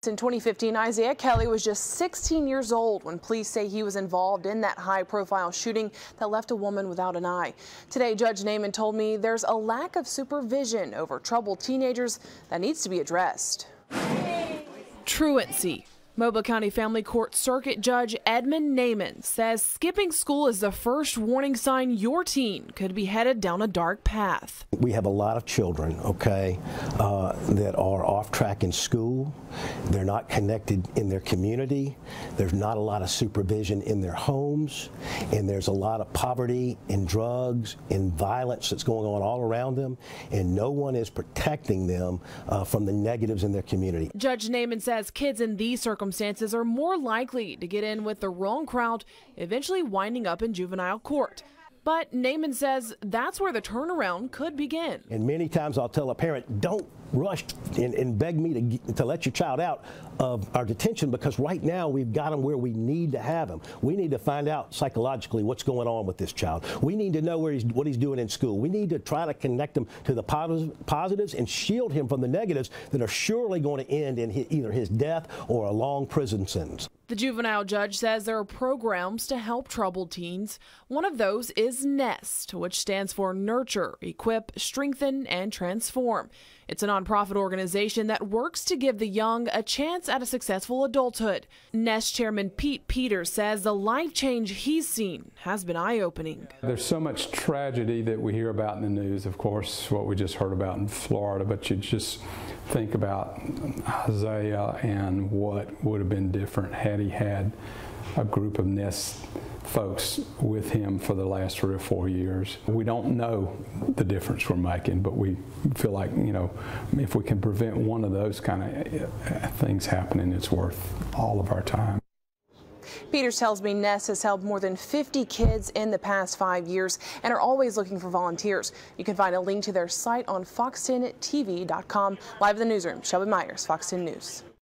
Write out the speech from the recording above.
In 2015, Isaiah Kelly was just 16 years old when police say he was involved in that high-profile shooting that left a woman without an eye. Today, Judge Naiman told me there's a lack of supervision over troubled teenagers that needs to be addressed. Truancy. Mobile County Family Court Circuit Judge Edmund Naiman says skipping school is the first warning sign your teen could be headed down a dark path. We have a lot of children, that are off track in school. They're not connected in their community. There's not a lot of supervision in their homes, and there's a lot of poverty and drugs and violence that's going on all around them, and no one is protecting them from the negatives in their community. Judge Naiman says kids in these circumstances are more likely to get in with the wrong crowd, eventually winding up in juvenile court. But Naiman says that's where the turnaround could begin. And many times I'll tell a parent, don't rush and beg me to let your child out of our detention, because right now we've got them where we need to have them. We need to find out psychologically what's going on with this child. We need to know what he's doing in school. We need to try to connect him to the positives and shield him from the negatives that are surely going to end in either his death or a long prison sentence. The juvenile judge says there are programs to help troubled teens. One of those is NEST, which stands for Nurture, Equip, Strengthen, and Transform. It's a nonprofit organization that works to give the young a chance at a successful adulthood. NEST Chairman Pete Peters says the life change he's seen has been eye-opening. There's so much tragedy that we hear about in the news, of course, what we just heard about in Florida, but you just think about Isaiah and what would have been different had he had a group of NEST folks with him for the last 3 or 4 years. We don't know the difference we're making, but we feel like, if we can prevent one of those kind of things happening, it's worth all of our time. Peters tells me NEST has helped more than 50 kids in the past 5 years and are always looking for volunteers. You can find a link to their site on fox10tv.com. Live in the newsroom, Shelby Myers, Fox 10 News.